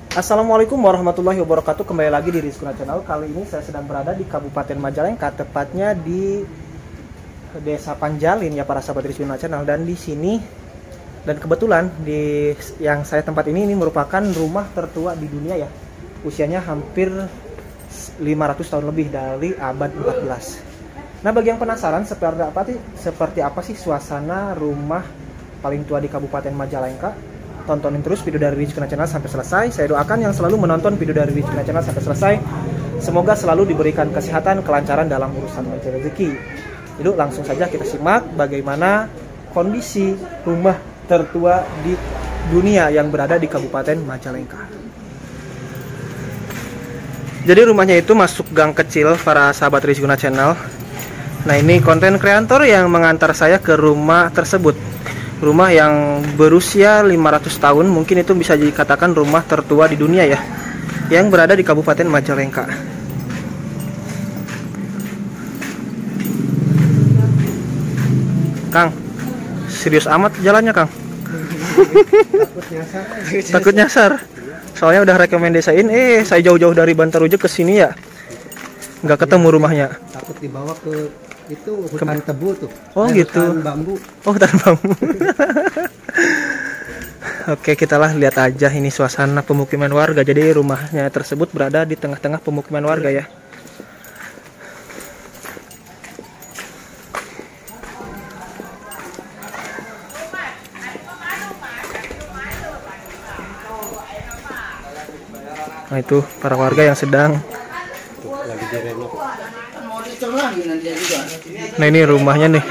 Assalamualaikum warahmatullahi wabarakatuh. Kembali lagi di Rizkuna Channel. Kali ini saya sedang berada di Kabupaten Majalengka, tepatnya di Desa Panjalin ya para sahabat Rizkuna Channel. Dan di sini kebetulan di yang saya tempat ini merupakan rumah tertua di dunia ya. Usianya hampir 500 tahun lebih, dari abad 14. Nah, bagi yang penasaran seperti apa sih suasana rumah paling tua di Kabupaten Majalengka, tontonin terus video dari Rizkuna Channel sampai selesai. Saya doakan yang selalu menonton video dari Rizkuna Channel sampai selesai, semoga selalu diberikan kesehatan, kelancaran dalam urusan mencari rezeki. Yuk langsung saja kita simak bagaimana kondisi rumah tertua di dunia yang berada di Kabupaten Majalengka. Jadi rumahnya itu masuk gang kecil para sahabat Rizkuna Channel. Nah, ini konten kreator yang mengantar saya ke rumah tersebut. Rumah yang berusia 500 tahun, mungkin itu bisa dikatakan rumah tertua di dunia ya, yang berada di Kabupaten Majalengka. Kang, serius amat jalannya Kang. Takut nyasar. Soalnya udah rekomendasiin, saya jauh-jauh dari Bantarujuk ke sini ya, nggak ketemu rumahnya. Takut dibawa ke itu hutan tebu tuh. Oh gitu. Hutan bambu. Oh, hutan bambu. Oke, kita lihat aja ini suasana pemukiman warga. Jadi rumahnya tersebut berada di tengah-tengah pemukiman warga ya. Nah, itu para warga yang sedang Lagi direnov. Nah, ini rumahnya nih.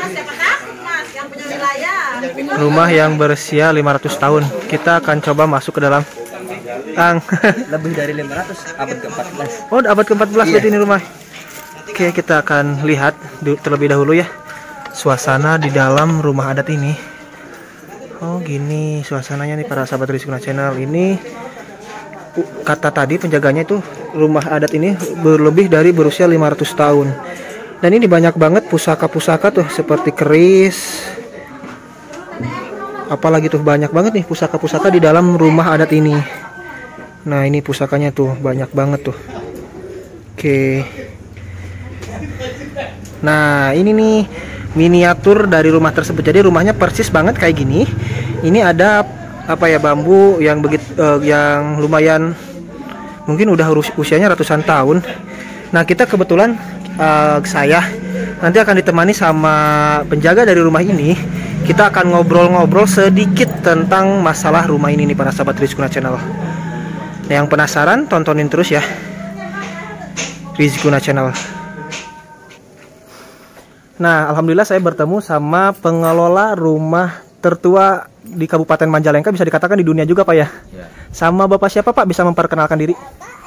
Rumah yang berusia 500 tahun. Kita akan coba masuk ke dalam. Kang. Lebih dari 500, abad ke-14. Oh, abad ke-14 berarti ini rumah. Oke, kita akan lihat terlebih dahulu ya suasana di dalam rumah adat ini. Oh, gini suasananya nih para sahabat Rizkuna Channel. Ini kata tadi penjaganya itu rumah adat ini berlebih dari berusia 500 tahun. Dan ini banyak banget pusaka-pusaka tuh, seperti keris. Apalagi tuh banyak banget nih pusaka-pusaka di dalam rumah adat ini. Nah, ini pusakanya tuh banyak banget tuh. Oke. Nah, ini nih miniatur dari rumah tersebut. Jadi rumahnya persis banget kayak gini. Ini ada bambu yang yang lumayan mungkin udah usianya ratusan tahun. Nah, kita kebetulan saya nanti akan ditemani sama penjaga dari rumah ini. Kita akan ngobrol-ngobrol sedikit tentang masalah rumah ini nih para sahabat Rizkuna Channel. Nah, yang penasaran tontonin terus ya Rizkuna Channel. Nah, alhamdulillah saya bertemu sama pengelola rumah tertua di Kabupaten Majalengka, bisa dikatakan di dunia juga Pak ya. Sama Bapak siapa Pak, bisa memperkenalkan diri?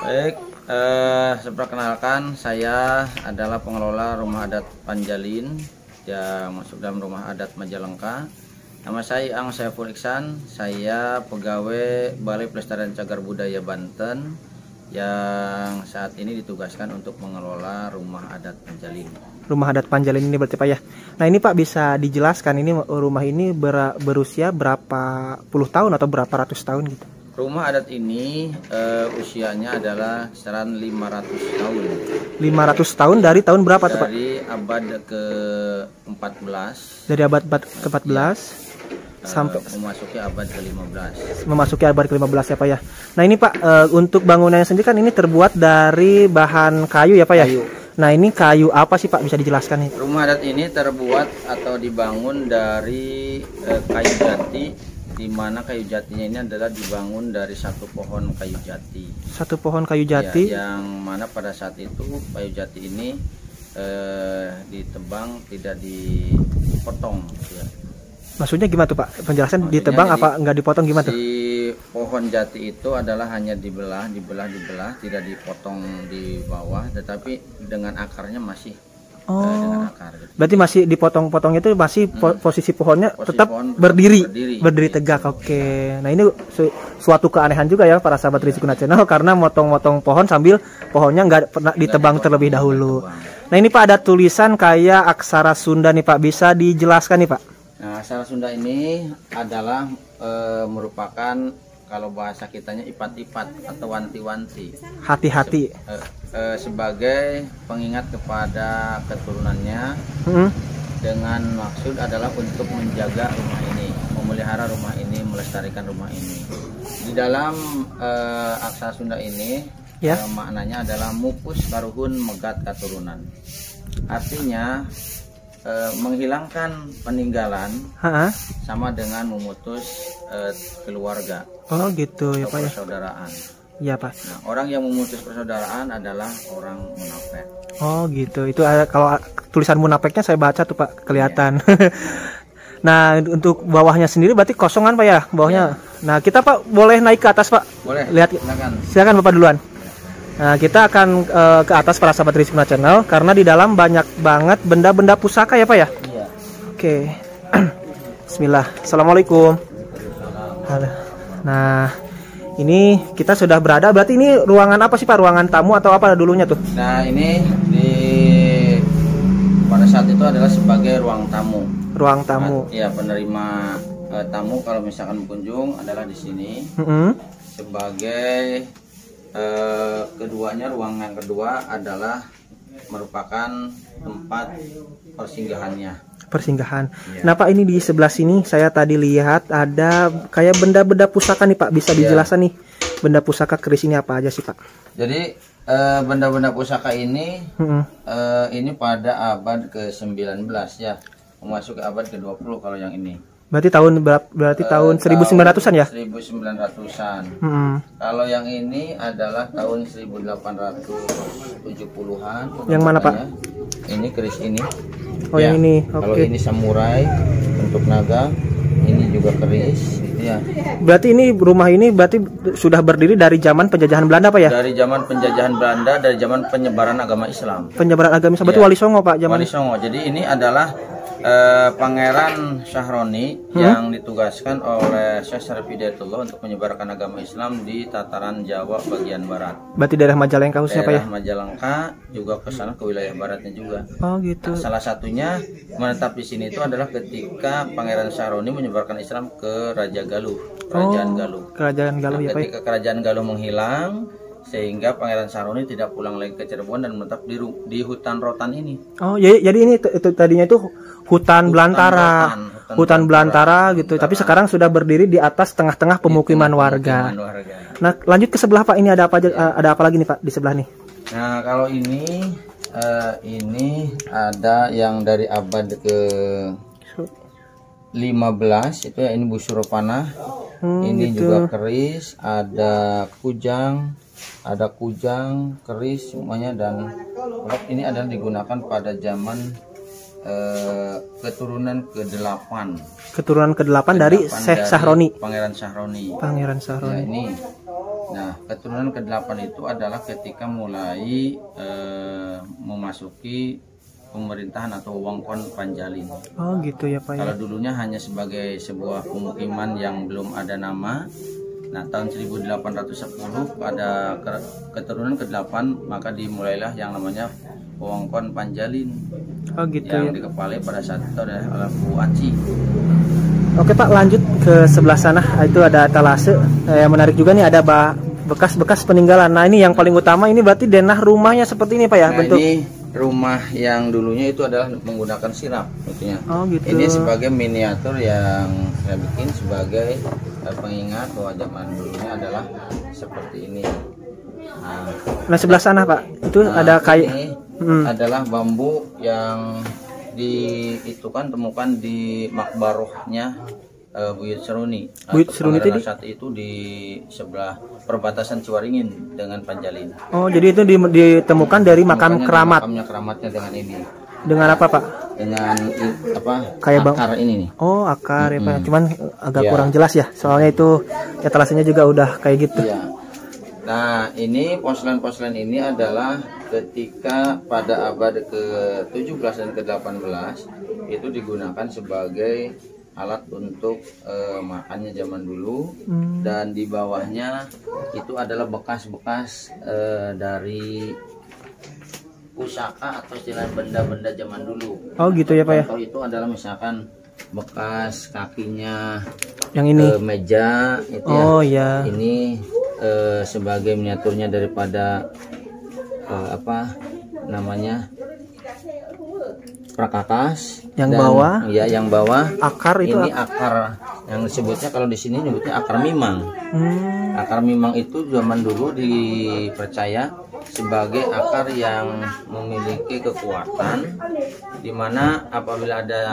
Baik, saya perkenalkan, saya adalah pengelola rumah adat Panjalin yang masuk dalam rumah adat Majalengka. Nama saya Ang Saiful Iksan, saya pegawai Balai Pelestarian Cagar Budaya Banten yang saat ini ditugaskan untuk mengelola rumah adat Panjalin. Rumah adat Panjalin ini berarti Pak ya. Nah, ini Pak bisa dijelaskan ini rumah ini berusia berapa puluh tahun atau berapa ratus tahun gitu? Rumah adat ini usianya adalah kisaran 500 tahun. 500 tahun dari tahun berapa tuh Pak? Dari abad ke-14. Dari abad ke-14 sampai memasuki abad ke-15. Memasuki abad ke-15 ya Pak ya. Nah, ini Pak untuk bangunannya sendiri kan ini terbuat dari bahan kayu ya Pak ya? Kayu. Nah, ini kayu apa sih Pak, bisa dijelaskan nih? Rumah adat ini terbuat atau dibangun dari kayu jati, di mana kayu jatinya ini adalah dibangun dari satu pohon kayu jati. Satu pohon kayu jati ya, yang mana pada saat itu kayu jati ini ditebang, tidak dipotong ya. Maksudnya gimana tuh Pak? Penjelasan. Maksudnya ditebang apa nggak dipotong gimana tuh? Si pohon jati itu adalah hanya dibelah, tidak dipotong di bawah, tetapi dengan akarnya masih dengan akar. Gitu. Berarti masih dipotong-potong itu masih posisi pohonnya tetap pohon berdiri tegak. Oke. Nah, ini suatu keanehan juga ya para sahabat Rizkuna Channel, karena motong-motong pohon sambil pohonnya nggak pernah ditebang terlebih dahulu. Nah, ini Pak ada tulisan kayak aksara Sunda nih Pak, bisa dijelaskan nih Pak? Nah, aksara Sunda ini adalah merupakan kalau bahasa kitanya ipat-ipat atau wanti-wanti. Hati-hati. Sebagai pengingat kepada keturunannya, dengan maksud adalah untuk menjaga rumah ini, memelihara rumah ini, melestarikan rumah ini. Di dalam aksara Sunda ini maknanya adalah mupus karuhun megat katurunan. Artinya menghilangkan peninggalan sama dengan memutus keluarga. Oh gitu ya Pak ya. Persaudaraan. Iya Pak. Nah, orang yang memutus persaudaraan adalah orang munafik. Oh gitu. Itu kalau tulisan munafiknya saya baca tuh Pak, kelihatan. Nah untuk bawahnya sendiri berarti kosongan Pak ya bawahnya. Nah kita Pak boleh naik ke atas Pak. Boleh. Lihat. Silakan Bapak duluan. Nah, kita akan ke atas para sahabat Rizkuna Channel karena di dalam banyak banget benda-benda pusaka ya Pak ya? Iya. Oke. Bismillah. Assalamualaikum. Nah, ini kita sudah berada, berarti ini ruangan apa sih Pak? Ruangan tamu atau apa dulunya tuh? Nah, ini pada saat itu adalah sebagai ruang tamu. Ruang tamu. Iya, penerima tamu kalau misalkan berkunjung adalah di sini. Sebagai keduanya, ruangan kedua adalah merupakan tempat persinggahannya. Persinggahan. Nah Pak, ini di sebelah sini saya tadi lihat ada kayak benda-benda pusaka nih Pak. Bisa dijelaskan nih benda pusaka keris ini apa aja sih Pak? Jadi benda-benda pusaka ini ini pada abad ke-19 ya, memasuki abad ke-20 kalau yang ini. Berarti tahun tahun 1900-an ya? 1900-an. Kalau yang ini adalah tahun 1870-an. Yang mana Pak? Ini keris ini. Oh ya, yang ini. Kalau ini samurai untuk naga, ini juga keris. Ya. Berarti ini rumah ini berarti sudah berdiri dari zaman penjajahan Belanda Pak ya? Dari zaman penjajahan Belanda, dari zaman penyebaran agama Islam. Penyebaran agama Islam, berarti Wali Songo Pak zaman. Wali Songo. Jadi ini adalah Pangeran Syahroni yang ditugaskan oleh Syekh Syarif Hidayatullah untuk menyebarkan agama Islam di tataran Jawa bagian barat. Berarti daerah Majalengka khususnya Pak ya? Daerah Majalengka juga ke sana, ke wilayah baratnya juga. Oh gitu. Nah, salah satunya menetap di sini itu adalah ketika Pangeran Syahroni menyebarkan Islam ke Raja Galuh, Kerajaan Galuh. Kerajaan Galuh ya Pak. Ketika Kerajaan Galuh menghilang, sehingga Pangeran Syahroni tidak pulang lagi ke Cirebon dan menetap di hutan rotan ini. Oh, jadi ini itu tadinya itu hutan belantara, hutan belantara gitu. Tapi sekarang sudah berdiri di atas tengah-tengah pemukiman warga. Nah, lanjut ke sebelah Pak. Ini ada apa aja? Ada apa lagi nih Pak di sebelah nih? Nah, kalau ini ada yang dari abad ke 15 itu ya, ini busur panah. Ini gitu. Juga keris, ada kujang, keris semuanya, dan ini adalah digunakan pada zaman keturunan ke-8. Keturunan ke-8 dari Syekh Syahroni. Pangeran Syahroni. Pangeran Syahroni. Ya, ini. Nah, keturunan ke-8 itu adalah ketika mulai memasuki pemerintahan atau wewengkon Panjalin. Oh gitu ya Pak. Kalau dulunya hanya sebagai sebuah pemukiman yang belum ada nama. Nah, tahun 1810 pada keturunan ke-8 maka dimulailah yang namanya wewengkon Panjalin. Oh gitu yang ya. dikepalai pada saat itu adalah Bu Aci. Oke Pak, lanjut ke sebelah sana. Itu ada etalase. Yang menarik juga nih ada bekas-bekas peninggalan. Nah, ini yang paling utama, ini berarti denah rumahnya seperti ini Pak ya, nah, bentuk. Ini rumah yang dulunya itu adalah menggunakan sirap tentunya. Oh gitu. Ini sebagai miniatur yang saya bikin sebagai pengingat bahwa zaman dulunya adalah seperti ini. Nah sebelah sana Pak, itu ada kayu. Adalah bambu yang temukan di makbarohnya Buyut Seruni. Buyut Seruni itu saat itu di sebelah perbatasan Ciwaringin dengan Panjalin. Oh, jadi itu ditemukan dari makam keramat. Makamnya keramatnya dengan ini. Dengan apa Pak? Dengan apa? Kayak akar ini nih. Oh, akar ya Pak. Cuman agak kurang jelas ya. Soalnya itu etalasenya juga udah kayak gitu. Iya. Nah, ini porselen-porselen ini adalah ketika pada abad ke-17 dan ke-18 itu digunakan sebagai alat untuk makannya zaman dulu, dan di bawahnya itu adalah bekas-bekas dari pusaka atau istilah benda-benda zaman dulu. Oh gitu ya Pak ya. Contoh itu adalah misalkan bekas kakinya Yang ini. meja itu ya. Oh ya. Ini sebagai miniaturnya daripada apa namanya prakakas. Yang bawah? Ya, yang bawah. Akar itu. Ini akar yang disebutnya, kalau di sini nyebutnya akar mimang. Hmm. Akar mimang itu zaman dulu dipercaya sebagai akar yang memiliki kekuatan, dimana apabila ada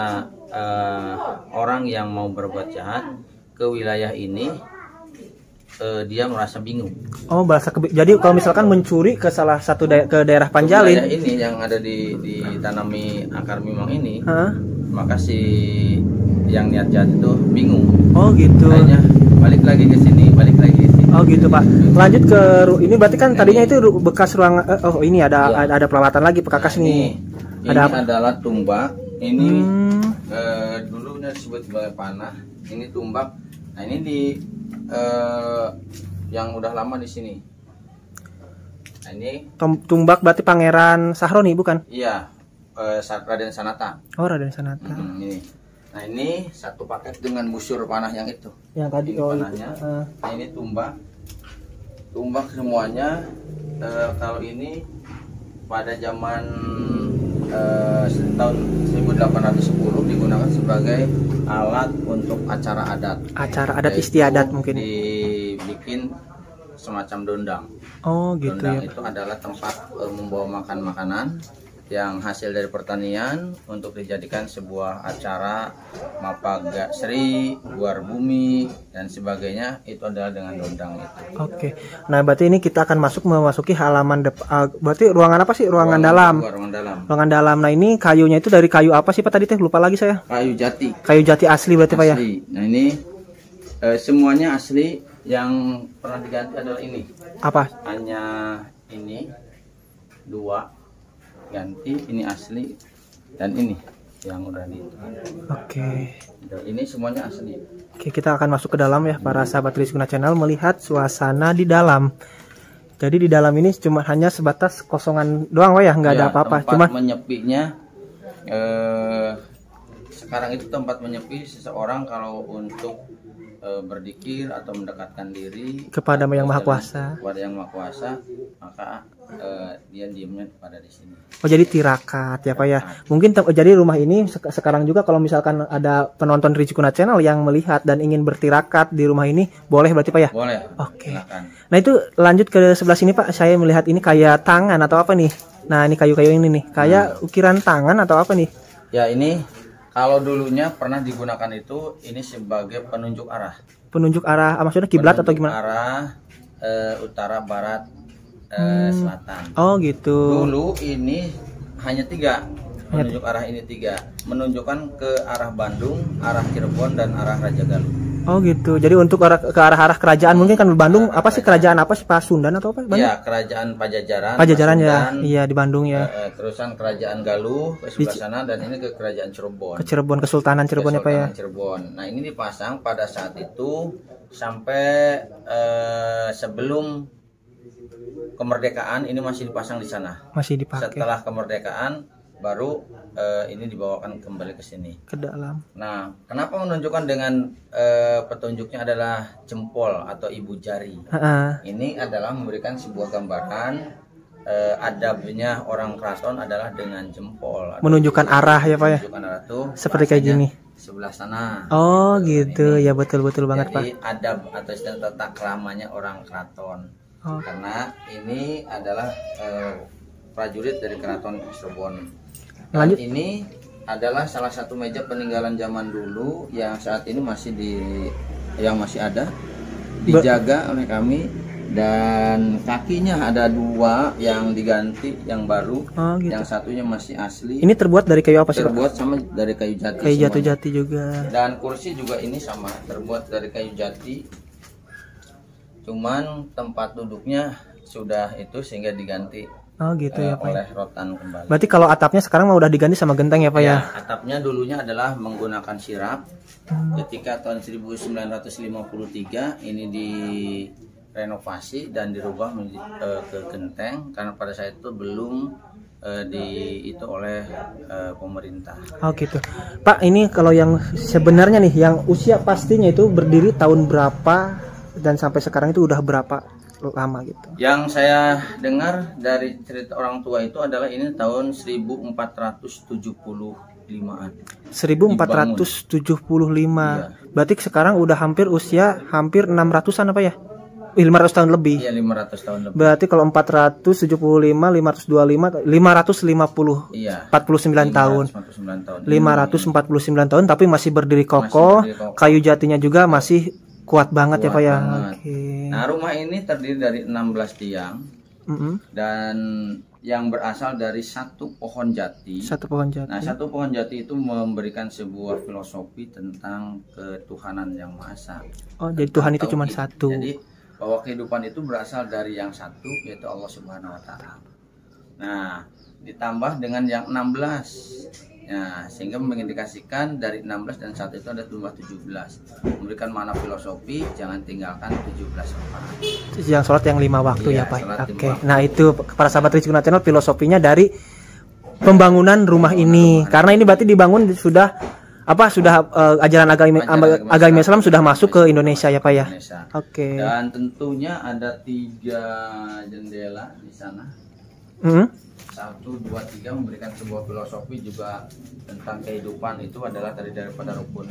orang yang mau berbuat jahat ke wilayah ini, dia merasa bingung. Oh, jadi kalau misalkan mencuri ke salah satu ke daerah Panjalin, Wilayah ini yang ada ditanami akar mimang ini, hah? maka si yang niat jahat itu bingung. Oh gitu. Akhirnya balik lagi ke sini, balik lagi ke sini. Oh gitu Pak. Lanjut ke ini berarti kan tadinya itu bekas ruang. Oh ini ada peralatan lagi perkakas nih. Ini Ada apa? adalah tumbak. Ini dulunya disebut sebagai panah. Ini tumbak. Nah ini yang udah lama di sini. Nah ini Tumbak berarti Pangeran Sahroni bukan? iya, Raden Sanata. Oh Raden Sanata. Ini. Nah ini satu paket dengan busur panah yang itu. Yang tadi Ini panahnya. Nah ini tumbak. Tumbak semuanya. Kalau ini pada zaman tahun 1810 digunakan sebagai alat untuk acara adat. Acara adat Yaitu istiadat mungkin. dibikin semacam dondang. Oh gitu Dondang ya. itu adalah tempat membawa makan makanan yang hasil dari pertanian untuk dijadikan sebuah acara mapaga sri, luar bumi dan sebagainya, itu adalah dengan dondang itu. Oke. Nah berarti ini kita akan memasuki halaman depan. Berarti ruangan apa sih? Ruangan dalam. Ruangan dalam. Ruangan dalam. Nah ini kayunya itu dari kayu apa sih Pak tadi teh? Lupa lagi saya. Kayu jati. Kayu jati asli berarti Pak ya? Asli. Nah ini semuanya asli. Yang pernah diganti adalah ini. Apa? Hanya ini dua ganti, ini asli dan ini yang udah di. Oke. Ini semuanya asli. Oke, kita akan masuk ke dalam ya para sahabat Rizkuna Channel, melihat suasana di dalam. Jadi di dalam ini cuma hanya sebatas kosongan doang Pak ya, nggak ada apa-apa. Tempat Cuma menyepinya sekarang itu tempat menyepi seseorang kalau untuk berzikir atau mendekatkan diri kepada Yang Maha Kuasa. Kepada Yang Maha Kuasa, maka dia diamnya pada di sini. Oh jadi tirakat ya Pak ya. Mungkin jadi rumah ini sekarang juga kalau misalkan ada penonton Rizkuna Channel yang melihat dan ingin bertirakat di rumah ini, boleh berarti Pak ya? Boleh. Oke. Silakan. Nah itu lanjut ke sebelah sini Pak. Saya melihat ini kayak tangan atau apa nih? Nah ini kayu-kayu ini nih, kayak ukiran tangan atau apa nih? Ya ini kalau dulunya pernah digunakan itu ini sebagai penunjuk arah. Penunjuk arah, maksudnya kiblat atau gimana? Arah utara, barat, selatan. Oh gitu. Dulu ini hanya 3. Penunjuk arah ini 3. Menunjukkan ke arah Bandung, arah Cirebon dan arah Raja Galuh. Oh gitu. Jadi untuk ke arah kerajaan mungkin kan Bandung apa sih kerajaan apa sih Pasundan atau apa? Iya, kerajaan Pajajaran. Pajajaran ya. Pasundan, Iya di Bandung ya. Terusan kerajaan Galuh ke sebelah sana dan ini ke kerajaan Cirebon. Ke Cirebon, Kesultanan Cirebon ya Pak ya. Cirebon. Nah, ini dipasang pada saat itu sampai sebelum kemerdekaan ini masih dipasang di sana. Masih dipakai. Setelah kemerdekaan baru ini dibawakan kembali ke sini Ke dalam. Nah, kenapa menunjukkan dengan petunjuknya adalah jempol atau ibu jari? Ini adalah memberikan sebuah gambaran adabnya orang keraton adalah dengan jempol. Menunjukkan arah ya Pak ya. Menunjukkan arah tuh seperti kayak gini. Sebelah sana. Oh gitu. Ya betul-betul banget Pak. Jadi adab atau istilah tata keramanya orang keraton. Oh. Karena ini adalah prajurit dari keraton Cirebon. Lanjut. Ini adalah salah satu meja peninggalan zaman dulu yang saat ini masih masih ada, dijaga oleh kami, dan kakinya ada 2 yang diganti, yang baru. Oh, gitu. Yang satunya masih asli. Ini terbuat dari kayu apa sih Pak? Terbuat sama dari kayu jati. Kayu semuanya. jati juga. Dan kursi juga ini sama, terbuat dari kayu jati. Cuman tempat duduknya sudah itu sehingga diganti. Oh gitu ya Pak. Oleh rotan kembali. Berarti kalau atapnya sekarang udah diganti sama genteng ya Pak ya? Atapnya dulunya adalah menggunakan sirap. Ketika tahun 1953 ini direnovasi dan dirubah ke genteng karena pada saat itu belum itu oleh pemerintah. Oh gitu. Pak, ini kalau yang sebenarnya nih, yang usia pastinya itu berdiri tahun berapa dan sampai sekarang itu udah berapa lama gitu? Yang saya dengar dari cerita orang tua itu adalah ini tahun 1475-an. 1475. Iya. Berarti sekarang udah hampir usia hampir 600-an apa ya? 500 tahun lebih. Iya, 500 tahun lebih. Berarti kalau 475, 525, 550. Iya. 49 tahun. 549 tahun. 549 tahun tapi masih berdiri kokoh. Masih berdiri kokoh. Kayu jatinya juga masih kuat banget ya Pak ya. Banget. Oke. Nah, rumah ini terdiri dari 16 tiang dan yang berasal dari satu pohon jati. Satu pohon jati. Nah, satu pohon jati itu memberikan sebuah filosofi tentang ketuhanan yang Maha Esa. Oh, jadi Tuhan itu Atau cuma satu. Jadi bahwa kehidupan itu berasal dari yang satu, yaitu Allah Subhanahu wa Ta'ala. Nah, ditambah dengan yang 16. Nah, sehingga mengindikasikan dari 16 dan 1 itu ada jumlah 17. Memberikan makna filosofi, jangan tinggalkan 17 rakaat. Yang sholat yang 5 waktu Iya, ya Pak. sholat Oke. 5 waktu. Nah, itu para sahabat Rizkuna Channel filosofinya dari pembangunan rumah ini. Karena ini berarti dibangun sudah ajaran agama Islam sudah masuk ke Indonesia ya Pak ya. Indonesia. Oke. Dan tentunya ada 3 jendela di sana. 1, 2, 3 memberikan sebuah filosofi juga tentang kehidupan itu adalah daripada rukun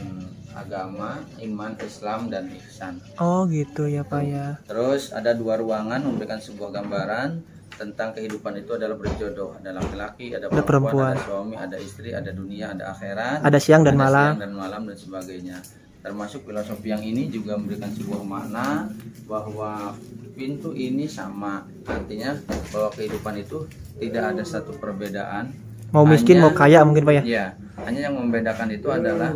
agama, iman, Islam, dan ihsan. Oh gitu ya Pak ya. Terus ada 2 ruangan memberikan sebuah gambaran tentang kehidupan itu adalah berjodoh, ada laki-laki, ada perempuan, ada suami, ada istri, ada dunia, ada akhirat, ada siang dan malam, dan sebagainya. Termasuk filosofi yang ini juga memberikan sebuah makna bahwa pintu ini sama, artinya bahwa kehidupan itu tidak ada satu perbedaan. Mau miskin mau kaya mungkin Pak ya. Iya, hanya yang membedakan itu adalah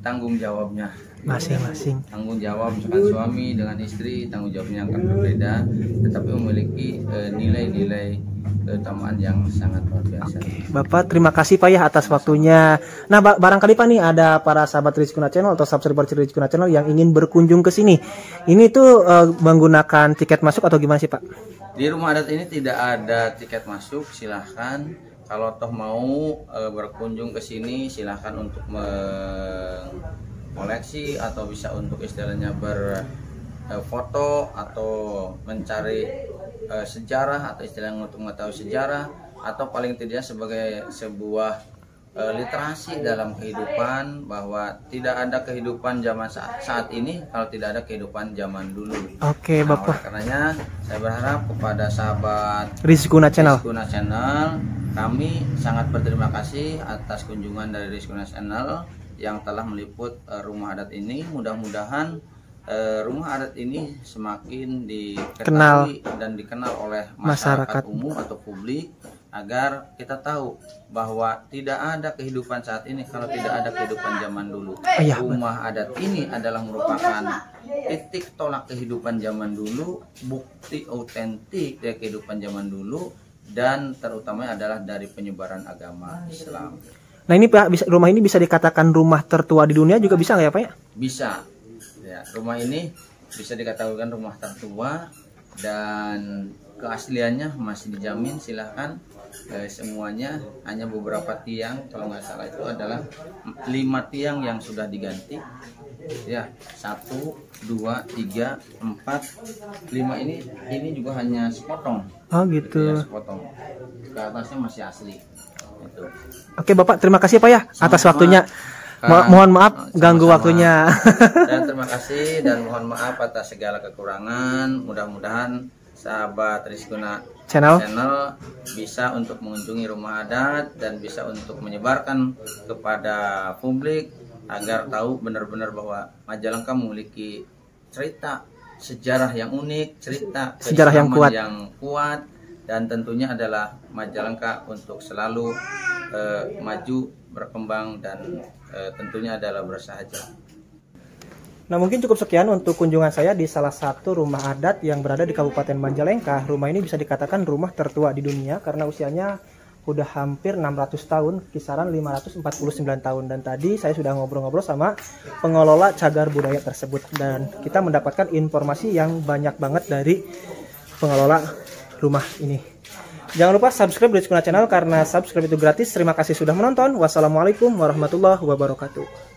tanggung jawabnya. Masing-masing. Tanggung jawab misalkan suami dengan istri, tanggung jawabnya akan berbeda, tetapi memiliki nilai-nilai keutamaan yang sangat luar biasa. Oke, Bapak terima kasih Pak ya atas waktunya. Nah, barangkali Pak nih ada para sahabat Rizkuna Channel atau subscriber Rizkuna Channel yang ingin berkunjung ke sini. Ini tuh menggunakan tiket masuk atau gimana sih Pak? Di rumah adat ini tidak ada tiket masuk, silahkan. Kalau toh mau berkunjung ke sini, silahkan untuk koleksi atau bisa untuk istilahnya berfoto atau mencari sejarah atau istilahnya untuk mengetahui sejarah atau paling tidak sebagai sebuah literasi dalam kehidupan bahwa tidak ada kehidupan zaman saat ini kalau tidak ada kehidupan zaman dulu. Oke, Nah, Bapak. karenanya saya berharap kepada sahabat Rizkuna Channel. Rizkuna Channel, kami sangat berterima kasih atas kunjungan dari Rizkuna Channel yang telah meliput rumah adat ini. Mudah-mudahan rumah adat ini semakin diketahui dan dikenal oleh masyarakat umum atau publik agar kita tahu bahwa tidak ada kehidupan saat ini kalau tidak ada kehidupan zaman dulu. Rumah adat ini adalah merupakan titik tolak kehidupan zaman dulu, bukti autentik dari kehidupan zaman dulu, dan terutamanya adalah dari penyebaran agama Islam. Nah ini Pak, rumah ini bisa dikatakan rumah tertua di dunia juga bisa nggak ya Pak ya? Bisa. Ya, rumah ini bisa dikatakan rumah tertua dan keasliannya masih dijamin. Silahkan semuanya, hanya beberapa tiang kalau nggak salah itu adalah 5 tiang yang sudah diganti. Ya, 1, 2, 3, 4, 5 ini juga hanya sepotong. Oh gitu. Ya, sepotong. Ke atasnya masih asli. Itu. Oke Bapak, terima kasih Pak ya atas waktunya. Mohon maaf ganggu waktunya. Dan terima kasih dan mohon maaf atas segala kekurangan. Mudah-mudahan sahabat Rizkuna Channel bisa untuk mengunjungi rumah adat dan bisa untuk menyebarkan kepada publik agar tahu benar-benar bahwa Majalengka memiliki cerita sejarah yang unik, cerita sejarah yang kuat, dan tentunya adalah Majalengka untuk selalu maju, berkembang, dan tentunya adalah bersahaja. Nah mungkin cukup sekian untuk kunjungan saya di salah satu rumah adat yang berada di Kabupaten Majalengka. Rumah ini bisa dikatakan rumah tertua di dunia karena usianya udah hampir 600 tahun, kisaran 549 tahun. Dan tadi saya sudah ngobrol-ngobrol sama pengelola cagar budaya tersebut dan kita mendapatkan informasi yang banyak banget dari pengelola rumah ini. Jangan lupa subscribe Rizkuna Channel karena subscribe itu gratis. Terima kasih sudah menonton. Wassalamualaikum warahmatullahi wabarakatuh.